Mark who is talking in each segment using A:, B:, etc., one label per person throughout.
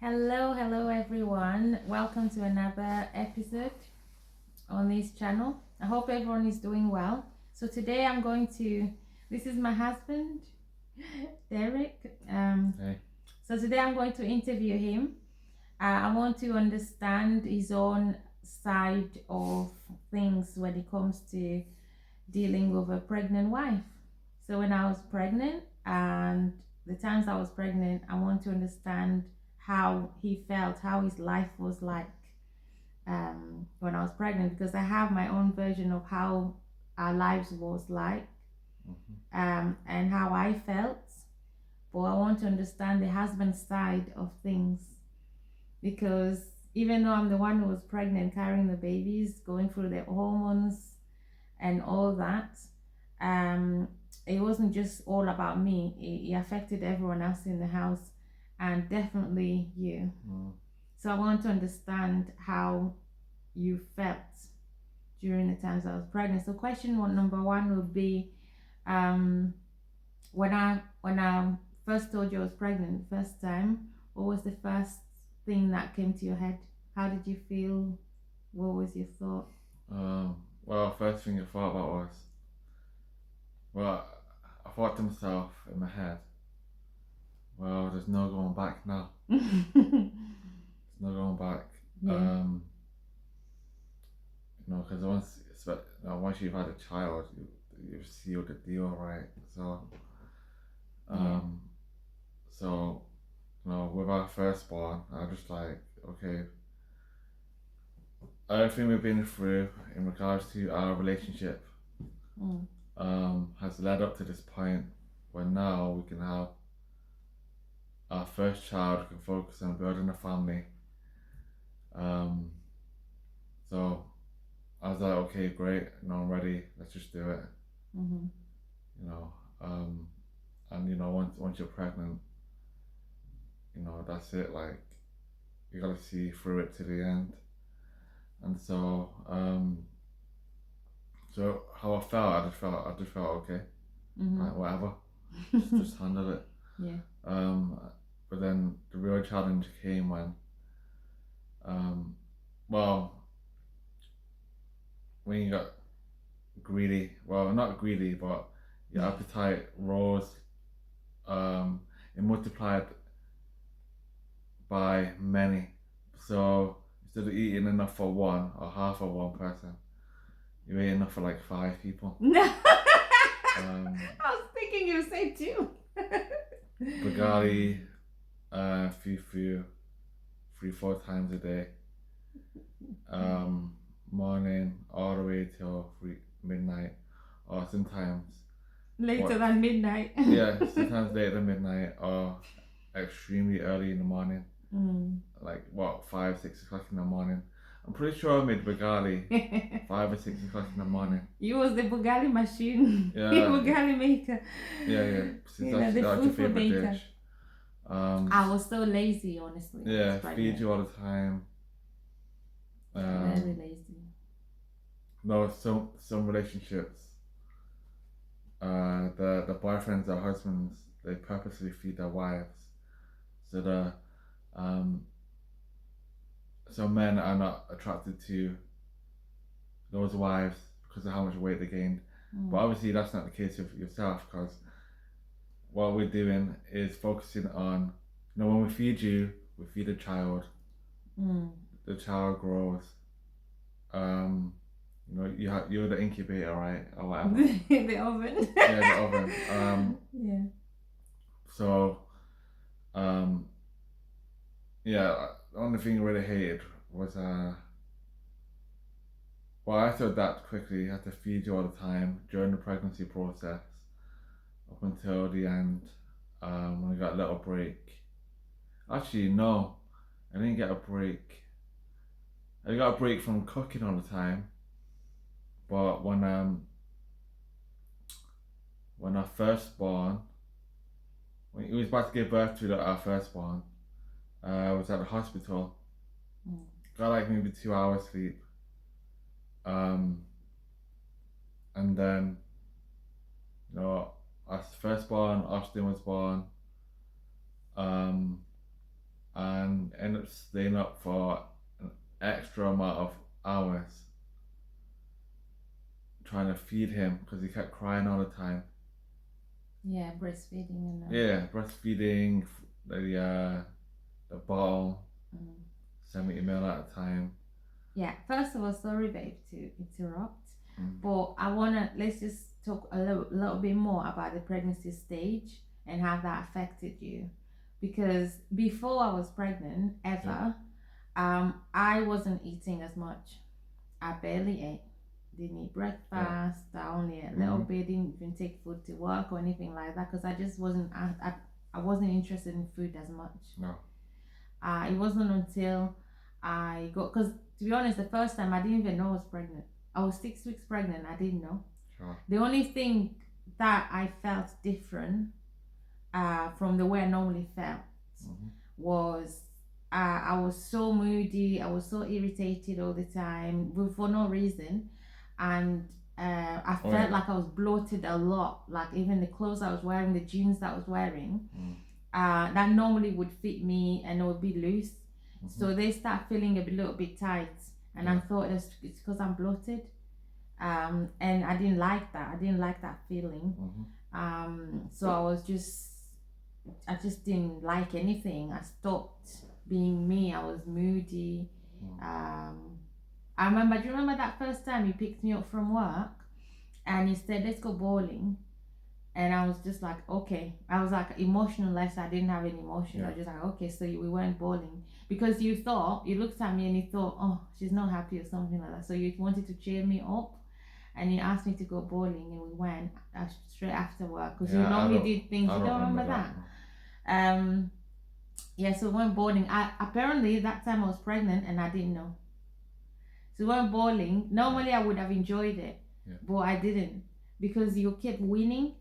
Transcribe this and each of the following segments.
A: Hello everyone. Welcome to another episode on this channel. I hope everyone is doing well. So today this is my husband, Derek.
B: Hey.
A: So today I'm going to interview him. I want to understand his own side of things when it comes to dealing with a pregnant wife. So when I was pregnant and the times I was pregnant, I want to understand how he felt, how his life was like when I was pregnant, because I have my own version of how our lives was like and how I felt. But I want to understand the husband side of things because even though I'm the one who was pregnant, carrying the babies, going through the hormones and all that, um, it wasn't just all about me. It affected everyone else in the house and definitely you. So I want to understand how you felt during the times I was pregnant. So number one would be, um, when I first told you I was pregnant the first time, what was the first thing that came to your head? How did you feel? What was your thought?
B: Well, first thing I thought about was, well, I thought to myself in my head, well, there's no going back now. There's no going back.
A: Yeah.
B: Because once you've had a child, you seal the deal, right? So,
A: Yeah.
B: so with our firstborn, I was just like, okay, everything we've been through in regards to our relationship has led up to this point where now we can have our first child, can focus on building a family. So I was like, okay, great, I'm ready. Let's just do it. You know, and once you're pregnant, that's it. Like you gotta see through it to the end. And so how I felt, I just felt okay. Like whatever, just handle it.
A: Yeah.
B: But then the real challenge came when, well, when you got greedy. Well, not greedy, but your appetite rose. It multiplied by many. So instead of eating enough for one or half of one person, you ate enough for like 5 people.
A: I was thinking you said two.
B: Bugali, fufu, 3-4 times a day. Morning all the way till midnight, or sometimes
A: Later than midnight.
B: yeah, sometimes later than midnight or extremely early in the morning. Like 5-6 o'clock in the morning. I'm pretty sure I made Bugali 5 or 6 o'clock in the morning.
A: You was the Bugali machine.
B: Yeah.
A: Bugali maker.
B: Yeah. Since
A: the
B: that's your
A: food
B: favorite
A: maker.
B: dish.
A: I was so lazy, honestly.
B: Yeah, feed you all the time.
A: Very lazy.
B: No, some relationships, the boyfriends or husbands, they purposely feed their wives, so some men are not attracted to those wives because of how much weight they gained. But obviously that's not the case with yourself, because what we're doing is focusing on, when we feed you, we feed a child. The child grows. You're the incubator, right, or whatever.
A: The oven.
B: Yeah, the oven.
A: Yeah.
B: So, yeah, the only thing I really hated was I thought that quickly you had to feed you all the time during the pregnancy process up until the end, when I got a little break. Actually, no, I didn't get a break. I got a break from cooking all the time, but when our firstborn, when he was about to give birth to our firstborn, I was at the hospital. Got like maybe 2 hours sleep. And then, our firstborn, Austin, was born. And ended up staying up for an extra amount of hours trying to feed him because he kept crying all the time.
A: Yeah, breastfeeding and that.
B: Yeah, breastfeeding, the bottle, 70 ml at a time.
A: Yeah, first of all, sorry, babe, to interrupt,
B: Mm.
A: but let's just talk a little bit more about the pregnancy stage and how that affected you. Because before I was pregnant, I wasn't eating as much. I barely ate. Didn't eat breakfast. I only ate a little bit. Didn't even take food to work or anything like that because I just wasn't. I wasn't interested in food as much.
B: No.
A: It wasn't until I got, because to be honest, the first time I didn't even know I was pregnant. I was 6 weeks pregnant. I didn't know.
B: Sure.
A: The only thing that I felt different from the way I normally felt was I was so moody. I was so irritated all the time for no reason, and I felt like I was bloated a lot. Like even the clothes I was wearing, the jeans that I was wearing, that normally would fit me and it would be loose. So they start feeling a little bit tight, and I thought it's because I'm bloated. And I didn't like that. I didn't like that feeling. So I just didn't like anything. I stopped being me. I was moody. Do you remember that first time you picked me up from work and you said, let's go bowling? And I was just like, okay. I was like emotionless. I didn't have any emotion. I was just like, okay, so we went bowling. Because you looked at me and you thought, oh, she's not happy or something like that. So you wanted to cheer me up. And you asked me to go bowling and we went straight after work. Because you normally did things. You don't remember that? So we went bowling. Apparently that time I was pregnant and I didn't know. So we went bowling. Normally I would have enjoyed it. But I didn't. Because you kept winning.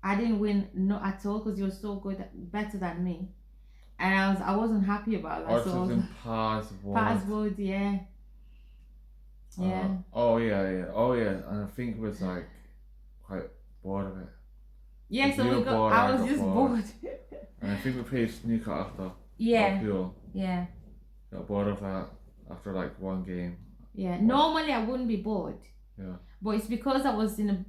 A: I didn't win not at all because you were so good, better than me, and I wasn't happy about that.
B: So I was in Parswood.
A: Yeah.
B: Oh yeah, and I think it was like quite bored of it.
A: Yeah, so I was just bored.
B: And I think we played snooker after.
A: Yeah.
B: Pool.
A: Yeah.
B: Got bored of that after like one game.
A: Yeah. Normally I wouldn't be bored.
B: Yeah.
A: But it's because I was in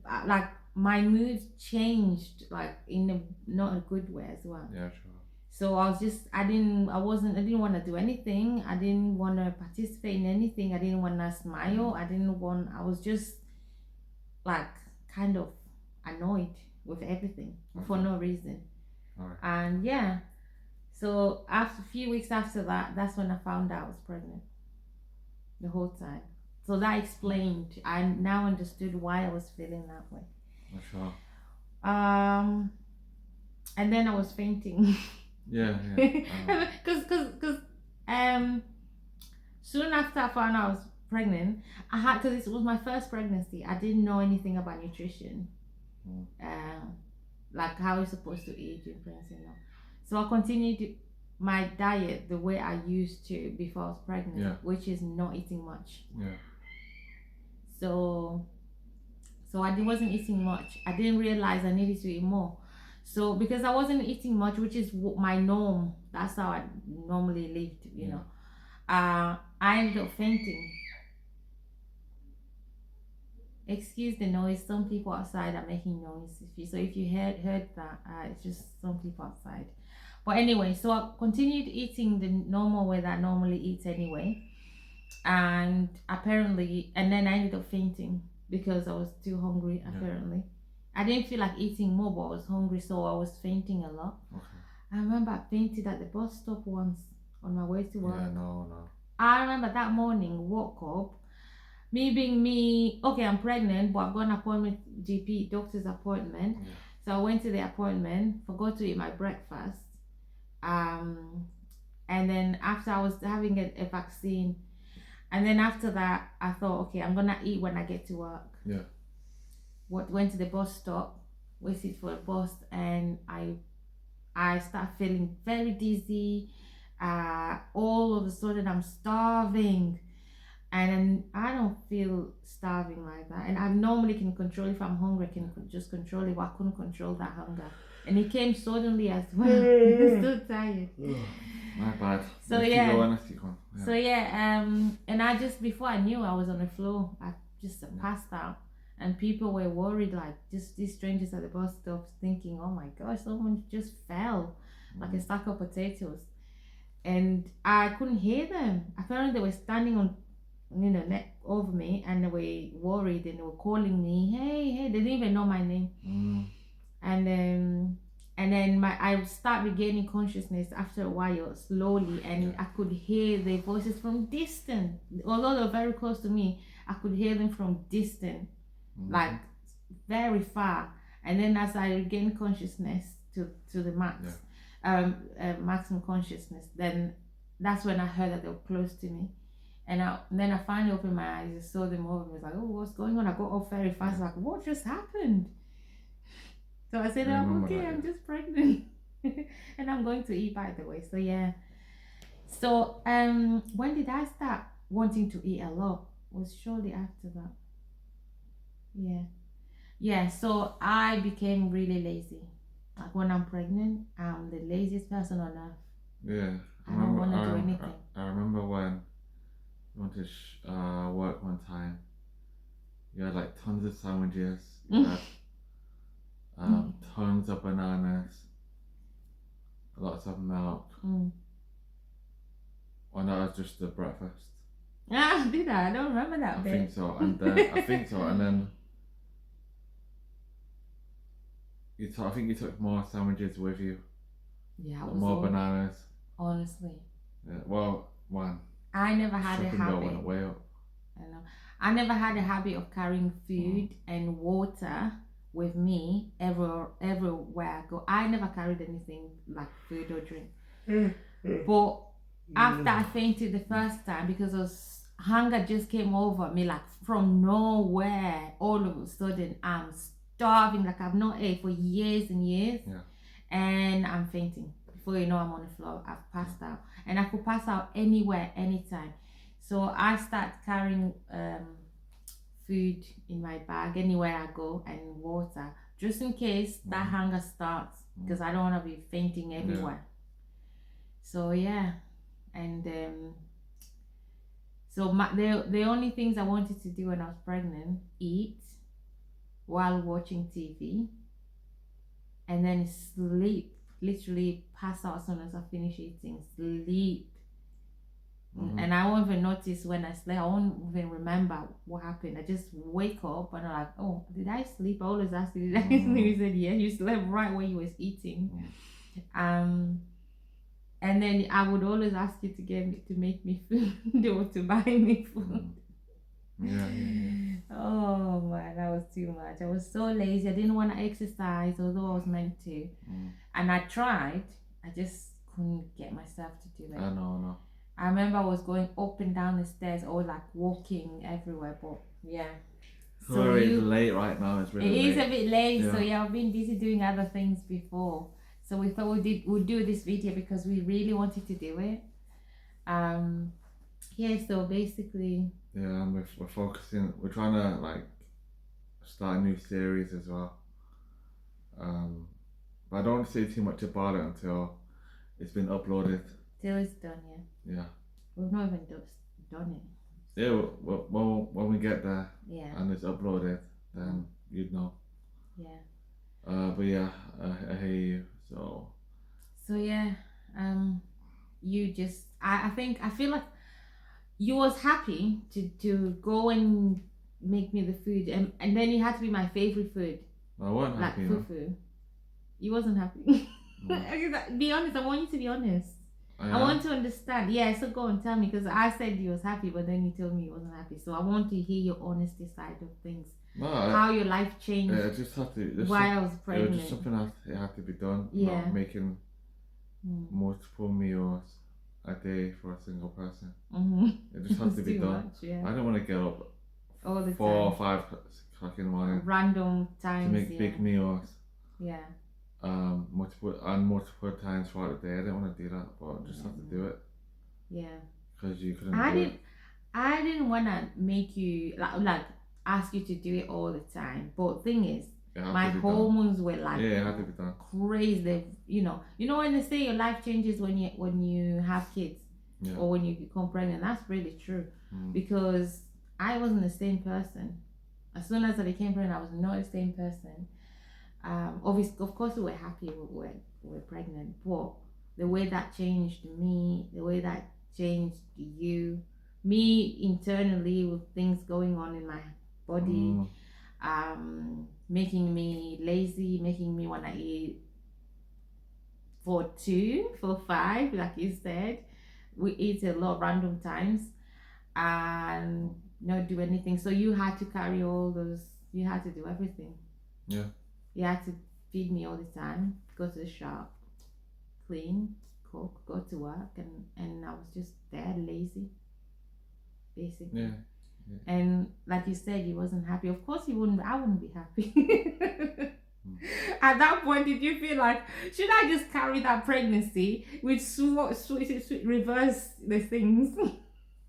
A: my mood changed in not a good way as well.
B: Yeah, sure.
A: So I didn't want to do anything. I didn't want to participate in anything. I didn't want to smile. I was just kind of annoyed with everything for no reason.
B: Right.
A: And so after a few weeks after that, that's when I found out I was pregnant the whole time. So that explained, I now understood why I was feeling that way.
B: Sure.
A: And then I was fainting.
B: Yeah.
A: Because soon after I found out I was pregnant, because it was my first pregnancy, I didn't know anything about nutrition. Like how you're supposed to eat during pregnancy. So I continued my diet the way I used to before I was pregnant, which is not eating much.
B: Yeah.
A: So I wasn't eating much. I didn't realize I needed to eat more. So because I wasn't eating much, which is my norm, that's how I normally lived, you know. I ended up fainting. Excuse the noise. Some people outside are making noise. If you heard that, it's just some people outside. But anyway, so I continued eating the normal way that I normally eat anyway. And then I ended up fainting because I was too hungry, apparently. I didn't feel like eating more, but I was hungry, so I was fainting a lot.
B: Okay.
A: I remember I fainted at the bus stop once on my way to work.
B: Yeah, no.
A: I remember that morning, woke up, me being me, okay, I'm pregnant, but I've got an appointment, GP, doctor's appointment. Yeah. So I went to the appointment, forgot to eat my breakfast. And then after I was having a vaccine, and then after that, I thought, okay, I'm gonna eat when I get to work.
B: Yeah.
A: Went to the bus stop, waited for a bus, and I start feeling very dizzy. All of a sudden, I'm starving, and I don't feel starving like that. And I normally can control if I'm hungry, I can just control it, but I couldn't control that hunger, and it came suddenly as well. I was so tired.
B: My bad.
A: So
B: Keep
A: yeah.
B: going, let's keep going. Yeah.
A: So yeah, and I just before I knew I was on the floor, I just passed out, and people were worried, like just these strangers at the bus stops, thinking, "Oh my gosh, someone just fell, like a sack of potatoes," and I couldn't hear them. Apparently, they were standing on, neck over me, and they were worried, and they were calling me, "Hey, hey!" They didn't even know my name, and then I would start regaining consciousness after a while, slowly, and I could hear their voices from distant. Although they were very close to me, I could hear them from distant, like very far. And then as I regained consciousness to the max, maximum consciousness, then that's when I heard that they were close to me. And then I finally opened my eyes and saw them over. I was like, "Oh, what's going on?" I got up very fast, like, "What just happened?" So I said, "I'm okay, I'm just pregnant." And I'm going to eat, by the way. So yeah. So when did I start wanting to eat a lot? It was shortly after that. Yeah. Yeah, so I became really lazy. Like when I'm pregnant, I'm the laziest person on earth.
B: Yeah.
A: I don't want to do anything.
B: I remember when I went to work one time. You had like tons of sandwiches. You had tons of bananas, lots of milk. And that was just the breakfast.
A: Ah, did I? I don't remember that
B: I
A: bit.
B: think so. And then I think so. And then I think you took more sandwiches with you.
A: Yeah,
B: more bananas.
A: Honestly.
B: Yeah. Well, one.
A: I never had a habit.
B: Went way up.
A: I know. I never had a habit of carrying food and water with me everywhere I go. I never carried anything like food or drink. But after I fainted the first time, because hunger just came over me like from nowhere, all of a sudden I'm starving, like I've not ate for years and years, and I'm fainting. Before you know, I'm on the floor. I've passed out, and I could pass out anywhere, anytime. So I start carrying food in my bag anywhere I go, and water, just in case that hunger starts, because I don't want to be fainting everywhere. So yeah, and so the only things I wanted to do when I was pregnant: eat while watching TV, and then sleep. Literally pass out as soon as I finish eating. Sleep. And I won't even notice when I sleep. I won't even remember what happened. I just wake up and I'm like, "Oh, did I sleep?" I always ask you, "Did I sleep?" You said, "Yeah, you slept right when you was eating." And then I would always ask you to make me food or to buy me food.
B: Yeah.
A: Oh man, that was too much. I was so lazy. I didn't want to exercise, although I was meant to. And I tried. I just couldn't get myself to do it.
B: I know.
A: I remember I was going up and down the stairs or like walking everywhere, but yeah.
B: So it's late right now. It's really late.
A: It is a bit late, so yeah, I've been busy doing other things before. So we thought we'd do this video because we really wanted to do it. Yeah, so basically.
B: Yeah, and we're focusing. We're trying to like start a new series as well. But I don't want to say too much about it until it's been uploaded.
A: Till it's done, yeah.
B: Yeah.
A: We've not even done it.
B: Yeah, well, when we get there, and it's uploaded, then you'd know.
A: Yeah.
B: But yeah, I hear you. So
A: yeah, you just I feel like you was happy to go and make me the food, and then it had to be my favorite food.
B: I wasn't happy.
A: Like fufu. You wasn't happy. Be honest. I want you to be honest. I want to understand. Yeah, so go and tell me, because I said you was happy, but then you told me you wasn't happy. So I want to hear your honesty side of things. How your life changed.
B: It just had to.
A: While I was pregnant.
B: It was just something that had to be done.
A: Yeah.
B: Not making multiple meals a day for a single person. It just had to be done.
A: Much, yeah.
B: I don't want to get up
A: all the
B: 4 or 5 o'clock in the morning.
A: Random times.
B: To make big meals.
A: Yeah.
B: Multiple times throughout the day. I didn't want to do that, but I just had to do it.
A: Yeah.
B: Because you couldn't.
A: I didn't want to make you like ask you to do it all the time. But thing is,
B: It had
A: My
B: to be done.
A: hormones were like
B: Yeah, it had to be done.
A: crazy. You know when they say your life changes when you have kids
B: Yeah.
A: or when you become pregnant. That's really true
B: Mm.
A: because I wasn't the same person. As soon as I became pregnant, I was not the same person. Obviously, of course, we were happy we were pregnant, but the way that changed me, the way that changed you, me internally with things going on in my body, making me lazy, making me want to eat for 2, for 5, like you said. We eat a lot random times and not do anything. So you had to carry all those. You had to do everything.
B: Yeah.
A: You had to feed me all the time, go to the shop, clean, cook, go to work, and I was just there, lazy, basically.
B: Yeah.
A: And like you said, you wasn't happy. Of course, you wouldn't. I wouldn't be happy. At that point, did you feel like should I just carry that pregnancy with reverse the things?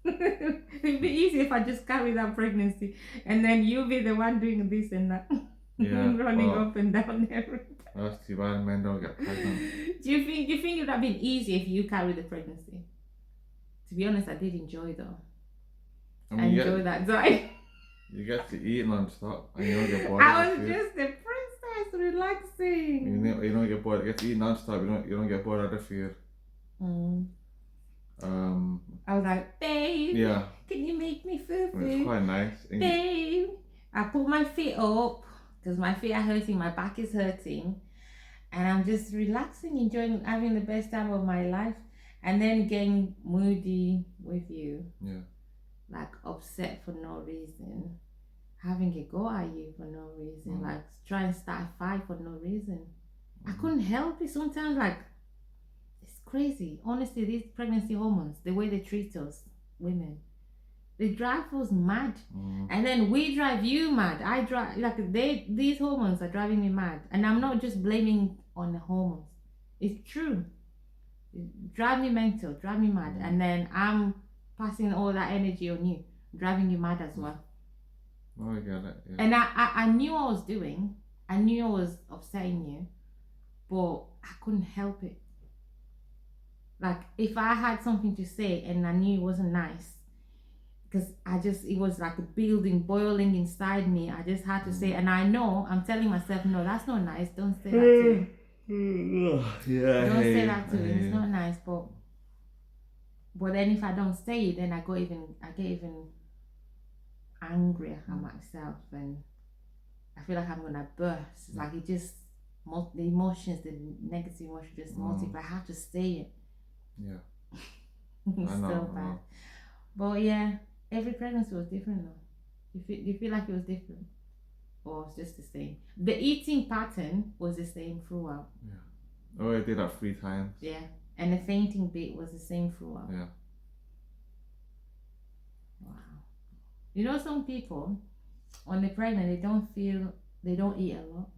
A: It'd be easy if I just carry that pregnancy, and then you be the one doing this and that.
B: Yeah.
A: Running up and down everywhere.
B: That's too bad men don't get pregnant.
A: Do you think it would have been easy if you carried the pregnancy? To be honest, I did enjoy though. I enjoy that time.
B: You get to eat non-stop and you don't get bored.
A: I was just a princess relaxing.
B: You don't get bored. You get to eat non-stop. You don't get bored of the food.
A: I was like, babe,
B: yeah.
A: Can you make me food?
B: It's quite nice.
A: Babe, I put my feet up because my feet are hurting, my back is hurting, and I'm just relaxing, enjoying, having the best time of my life, and then getting moody with you.
B: Yeah.
A: Like upset for no reason, having a go at you for no reason, like try and start a fight for no reason. I couldn't help it. Sometimes, like, it's crazy. Honestly, these pregnancy hormones, the way they treat us, women, they drive us mad. And then we drive you mad. I drive, like, these hormones are driving me mad. And I'm not just blaming on the hormones. It's true. It drive me mental, drive me mad. And then I'm passing all that energy on you, driving you mad as well.
B: Oh, I get it. Yeah.
A: And I knew I was doing. I knew I was upsetting you, but I couldn't help it. Like, if I had something to say and I knew it wasn't nice, because it was like boiling inside me. I just had to say, and I know, I'm telling myself, no, that's not nice. Don't say that to him.
B: Yeah.
A: Don't say that to him. It's not nice. But then if I don't say it, then I get even angrier at myself, and I feel like I'm gonna burst. It's like it just the emotions, the negative emotions just multiply. I have to say it.
B: Yeah.
A: It's so bad. But yeah, every pregnancy was different though. Do you feel like it was different? Or it's just the same? The eating pattern was the same throughout.
B: Yeah. Oh, I did that 3 times.
A: Yeah. And the fainting bit was the same throughout.
B: Yeah.
A: Wow. You know, some people, when they're pregnant, they don't eat a lot.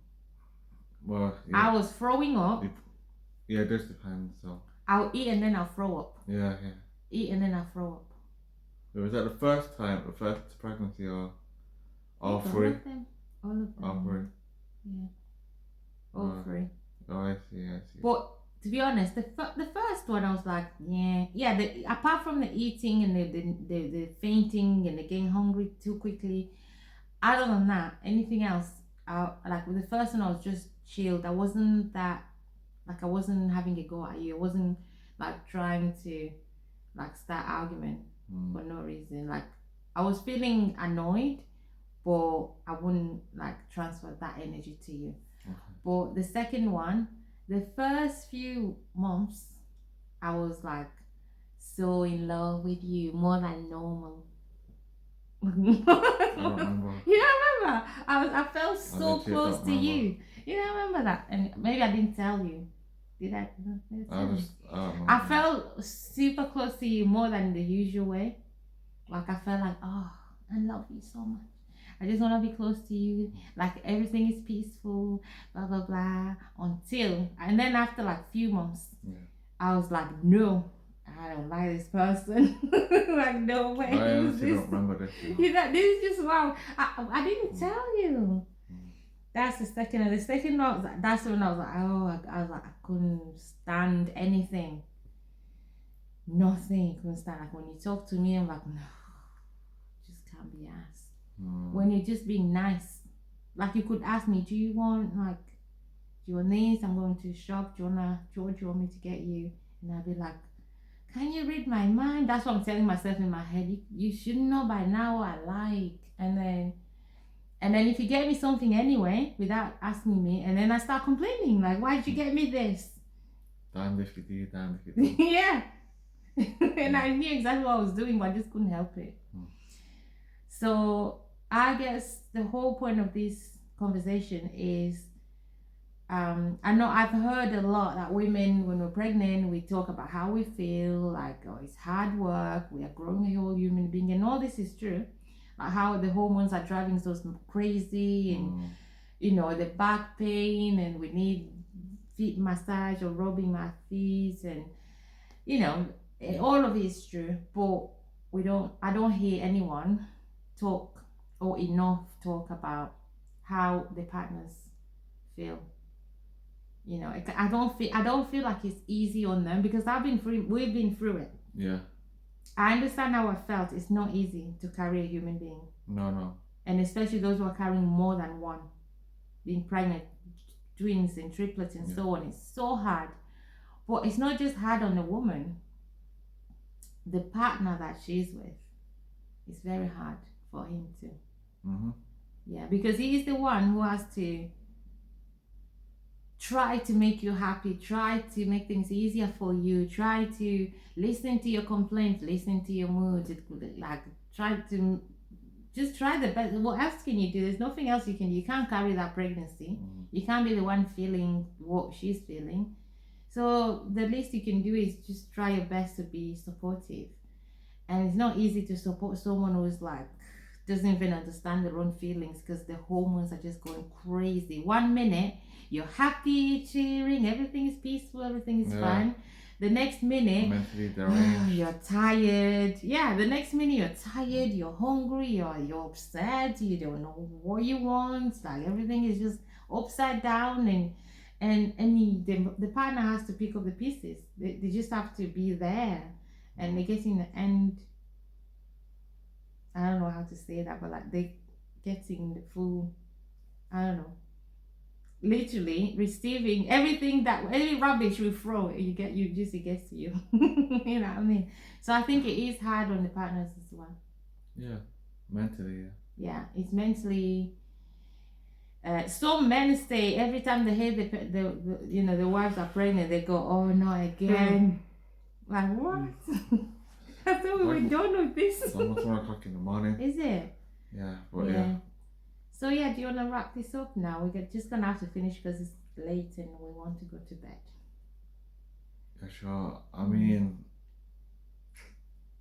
B: Well, yeah.
A: I was throwing up.
B: Yeah, it does depend. So
A: I'll eat and then I'll throw up.
B: Yeah.
A: Eat and then I'll throw up.
B: Was that the first pregnancy or all 3?
A: All of them.
B: All 3.
A: Yeah. All 3.
B: Oh, I see.
A: But to be honest, the first one I was like, yeah. Apart from the eating and the fainting and the getting hungry too quickly, other than that, anything else, like with the first one, I was just chilled. I wasn't having a go at you. I wasn't like trying to like start argument for no reason. Like I was feeling annoyed, but I wouldn't like transfer that energy to you.
B: Okay.
A: But the second one, the first few months, I was like so in love with you, more than normal.
B: I don't remember.
A: You don't remember? I felt so close to you. You don't remember that? And maybe I didn't tell you. Did I? I felt super close to you more than the usual way. Like I felt like, oh, I love you so much. I just want to be close to you. Like everything is peaceful, blah blah blah. And then after like few months, I was like, no, I don't like this person. Like no way.
B: I honestly don't remember this.
A: This is just wow. I didn't tell you. That's the second. And the second one, that's when I was like, oh, I was like, I couldn't stand anything. Nothing. Couldn't stand. Like when you talk to me, I'm like, no, just can't be asked. When you're just being nice, like you could ask me, do you want like, do you want this? I'm going to the shop. Do you wanna, George? Do you want me to get you? And I'd be like, can you read my mind? That's what I'm telling myself in my head. You should know by now what I like. And then if you get me something anyway without asking me, and then I start complaining, like, why did you get me this?
B: Damned if you do, damned if you don't.
A: Yeah. And I knew exactly what I was doing, but I just couldn't help it. So I guess the whole point of this conversation is I know I've heard a lot that women, when we're pregnant, we talk about how we feel, like, oh, it's hard work, we are growing a whole human being, and all this is true. How the hormones are driving us crazy, and the back pain, and we need feet massage or rubbing my feet, and all of it is true. But I don't hear anyone talk or enough talk about how the partners feel. I don't feel like it's easy on them because we've been through it.
B: Yeah.
A: I understand how I felt. It's not easy to carry a human being.
B: No.
A: And especially those who are carrying more than one, being pregnant, twins and triplets and so on. It's so hard. But it's not just hard on the woman. The partner that she's with, it's very hard for him too. Yeah, because he is the one who has to try to make you happy, try to make things easier for you, try to listen to your complaints, listen to your moods, like try to just try the best. What else can you do? There's nothing else you can do. You can't carry that pregnancy. You can't be the one feeling what she's feeling. So the least you can do is just try your best to be supportive. And it's not easy to support someone who's like doesn't even understand their own feelings because the hormones are just going crazy. 1 minute you're happy, cheering, everything is peaceful, everything is fine. The next minute you're tired. Yeah, the next minute you're tired, you're hungry, you're upset, you don't know what you want. Like everything is just upside down, and the partner has to pick up the pieces. They just have to be there, and they get in the end. I don't know how to say that, but like they getting the full, I don't know, literally receiving everything that any rubbish we throw, it gets to you. You know what I mean? So I think it is hard on the partners as well.
B: Yeah, mentally.
A: Yeah, it's mentally. Some men say every time they hear the wives are pregnant, they go, "Oh no, again!" Like what? I thought we were done with this.
B: It's almost 1 o'clock in the morning.
A: Is it?
B: Yeah, but yeah.
A: So yeah, do you want to wrap this up now? We're just gonna have to finish because it's late and we want to go to bed.
B: Yeah, sure. I mean,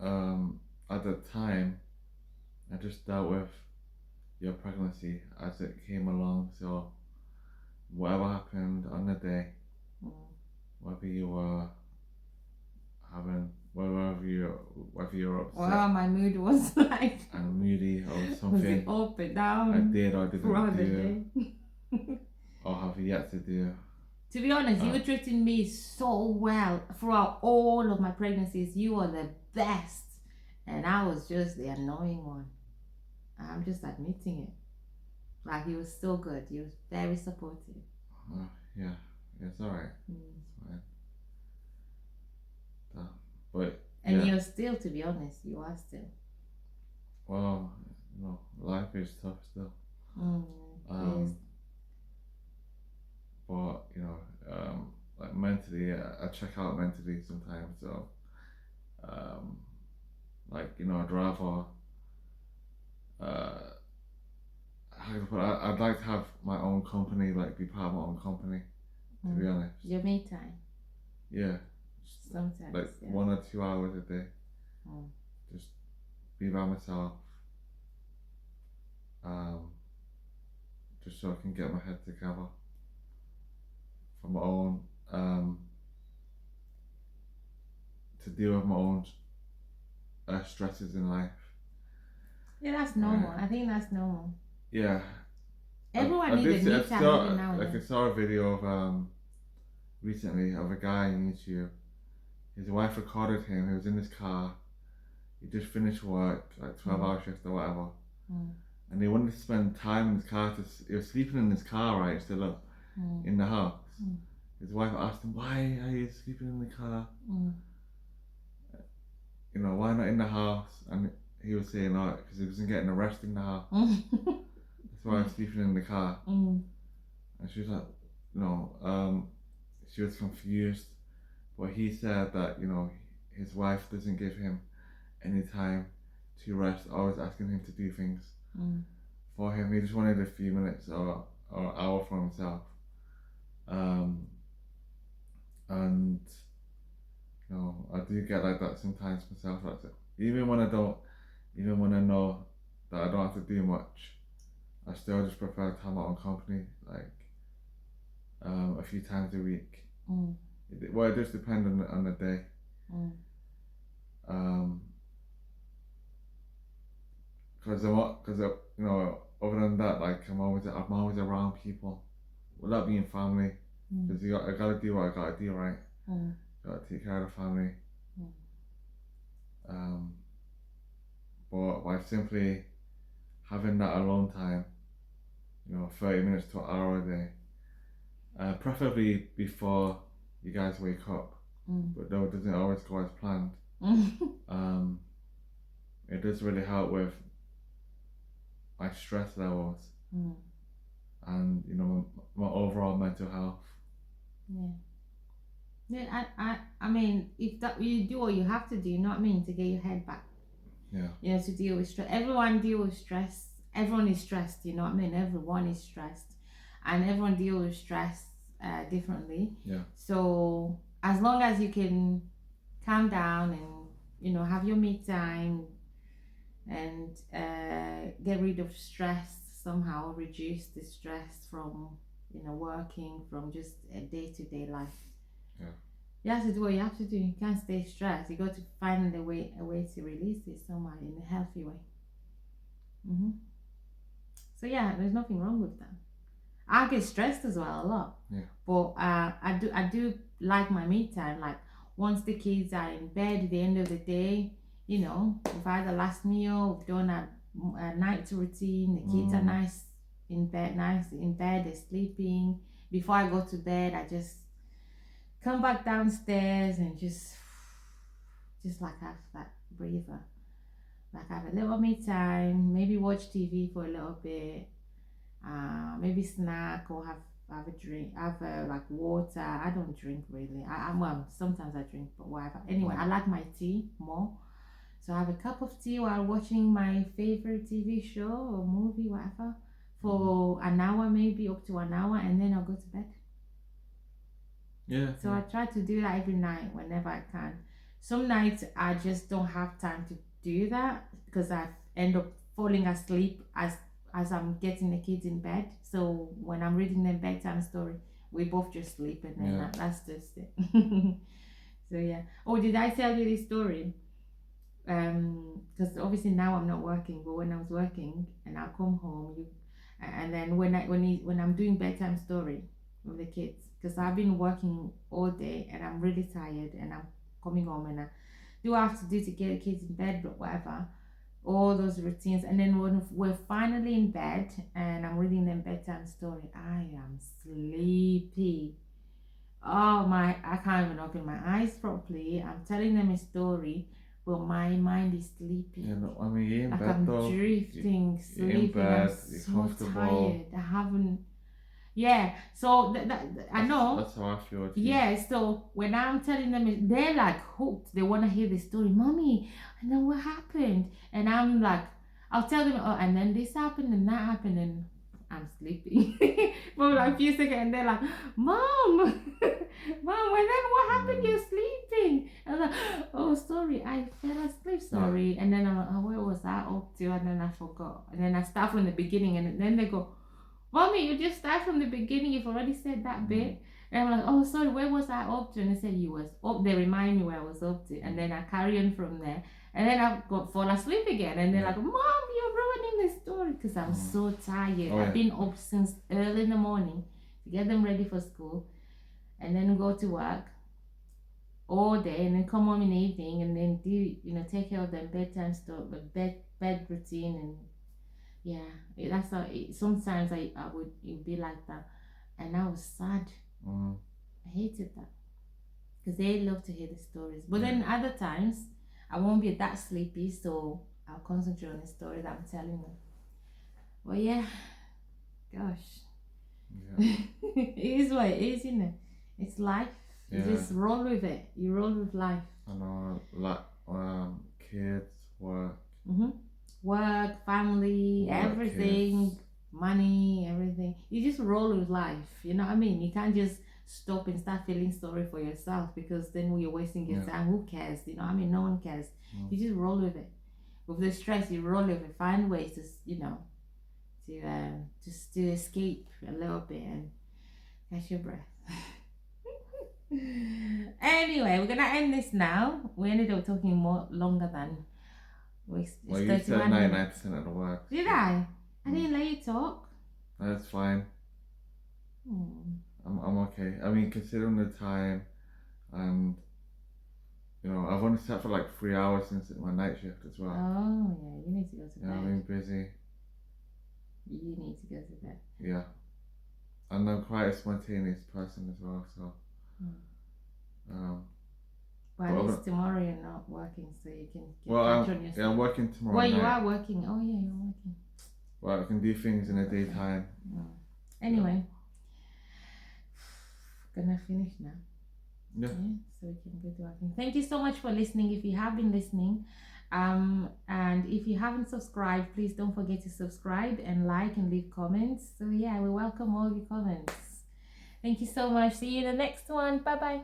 B: at the time, I just dealt with your pregnancy as it came along. So whatever happened on the day, whether you were having, whether you're upset,
A: well, my mood was like
B: and moody or
A: was
B: something,
A: it up and down
B: I did or
A: throughout the
B: didn't
A: day.
B: do, or have yet to do.
A: To be honest, you were treating me so well throughout all of my pregnancies. You were the best, and I was just the annoying one. I'm just admitting it. Like he was so good. He was very supportive.
B: Yeah, it's alright. It's fine. But
A: and you're still, to be honest, you are still.
B: Well, life is tough still.
A: Yes.
B: But like mentally, I check out mentally sometimes. So, I'd rather. How can I put it? I'd like to have my own company, like be part of my own company. To be honest.
A: Your me time.
B: Yeah.
A: Sometimes.
B: Like 1 or 2 hours a day. Just be by myself. Just so I can get my head together for my own, to deal with my own stresses in life.
A: Yeah, that's normal. I think that's normal.
B: Yeah,
A: Everyone
B: I
A: needs a
B: did see,
A: me time every now and
B: I
A: then.
B: saw a video of recently of a guy on YouTube. His wife recorded him. He was in his car. He just finished work, like 12-hour shift or whatever.
A: Mm.
B: And he wanted to spend time in his car. He was sleeping in his car, right, still up in the house. His wife asked him, "Why are you sleeping in the car? You know, why not in the house?" And he was saying, "Oh, because he wasn't getting arrested in the house. That's why I was sleeping in the car." And she was like, "No." She was confused, but he said that his wife doesn't give him any time to rest. Always asking him to do things for him. He just wanted a few minutes or hour for himself. And I do get like that sometimes myself. That's it. Even when I know that I don't have to do much, I still just prefer to have my own company, like a few times a week. It does depend on the day. Because other than that, like I'm always around people, without being family. Because I gotta do what I gotta do, right? Gotta take care of the family. But by simply having that alone time, 30 minutes to an hour a day, preferably before you guys wake up, but though it doesn't always go as planned, it does really help with my stress levels and my overall mental health.
A: Yeah, I mean, if that you do what you have to do, you know what I mean, to get your head back.
B: Yeah.
A: To deal with stress. Everyone deal with stress. Everyone is stressed. You know what I mean. Everyone is stressed, and everyone deal with stress differently.
B: Yeah.
A: So as long as you can calm down and have your me time and get rid of stress somehow, reduce the stress from working, from just a day-to-day life. You have to do what you have to do. You can't stay stressed. You got to find a way to release it somehow in a healthy way. So yeah, there's nothing wrong with that. I get stressed as well a lot.
B: Yeah.
A: But I do like my me time. Like once the kids are in bed at the end of the day, we've had the last meal, we've done a night routine. The kids are nice in bed, they're sleeping. Before I go to bed, I just come back downstairs and just like have that breather, like have a little me time, maybe watch TV for a little bit, maybe snack or have a drink, have like water. I don't drink really. Well, sometimes I drink, but whatever. Anyway, I like my tea more, so I have a cup of tea while watching my favorite TV show or movie, whatever, for an hour, maybe up to an hour, and then I'll go to bed.
B: Yeah.
A: So I try to do that every night whenever I can. Some nights I just don't have time to do that because I end up falling asleep as I'm getting the kids in bed. So when I'm reading them bedtime story, we both just sleep and then that's just it. So yeah. Oh, did I tell you this story? Because obviously now I'm not working, but when I was working and I'll come home, and then when I'm doing bedtime story with the kids, because I've been working all day and I'm really tired and I'm coming home and I do what I have to do to get the kids in bed, but whatever, all those routines. And then when we're finally in bed and I'm reading them bedtime story, I am sleepy. Oh my, I can't even open my eyes properly. I'm telling them a story, but my mind is sleepy.
B: Yeah, no, I mean, you're in
A: like
B: bed
A: I'm
B: though.
A: drifting,
B: You're
A: sleeping.
B: in bed,
A: I'm
B: you're
A: so
B: comfortable.
A: tired. I haven't. Yeah, so I know.
B: That's how I feel.
A: Yeah, so when I'm telling them, they're like hooked. They want to hear the story, mommy. And then what happened? And I'm like, I'll tell them, oh, and then this happened and that happened, and I'm sleeping for like a few seconds, and they're like, mom, mom, and then what happened? You're sleeping. And I'm like, oh, sorry, I fell asleep. Sorry. And then I'm like, oh, where was I up to? And then I forgot. And then I start from the beginning, and then they go, mommy, you just start from the beginning. You've already said that bit. And I'm like, oh, sorry, where was I up to? And they said, you was up. They remind me where I was up to. And then I carry on from there. And then I got fall asleep again. And they're
B: Yeah.
A: like, Mom, you're ruining the story. Because I'm
B: Mm.
A: so tired.
B: Oh,
A: I've
B: yeah.
A: been up since early in the morning to get them ready for school. And then go to work all day. And then come home in the evening. And then do, take care of their bedtime stuff, the bed routine. And yeah, that's how sometimes I would, it would be like that. And I was sad.
B: Mm.
A: I hated that. Because they love to hear the stories. But
B: Yeah.
A: then other times, I won't be that sleepy, so I'll concentrate on the story that I'm telling them. Well, yeah, gosh,
B: Yeah.
A: it is what it is, isn't it? It's life. You
B: Yeah.
A: just roll with it. You roll with life.
B: I know, like, kids, work.
A: Mm-hmm. Work, family,
B: Work,
A: everything,
B: kids.
A: money, everything. You just roll with life. You know what I mean? You can't just stop and start feeling sorry for yourself, because then you're wasting your
B: Yeah.
A: time. Who cares? You know what I mean? No one cares.
B: Mm.
A: You just roll with it. With the stress, you roll with it. Find ways to, just to escape a little bit and catch your breath. Anyway, we're gonna end this now. We ended up talking more longer than it's
B: Well, you
A: 31
B: said
A: minutes.
B: 99% of the work.
A: Did I? I didn't let you talk.
B: That's fine.
A: Hmm.
B: I'm okay. I mean, considering the time, and I've only sat for like 3 hours since my night shift as well.
A: Oh yeah, you need to go to
B: Yeah,
A: bed.
B: I've been busy.
A: You need to go to bed.
B: Yeah, and I'm quite a spontaneous person as well. So,
A: But
B: But
A: at
B: I'm
A: least tomorrow you're not working, so you can
B: well,
A: catch on your
B: yeah, I'm working tomorrow
A: Well, you
B: night.
A: are working. Oh yeah, you're working.
B: Well, I can do things in the daytime.
A: Anyway, gonna finish now.
B: Yeah.
A: So we can go to working. Thank you so much for listening. If you have been listening, and if you haven't subscribed, please don't forget to subscribe and like and leave comments. So yeah, we welcome all your comments. Thank you so much. See you in the next one. Bye bye.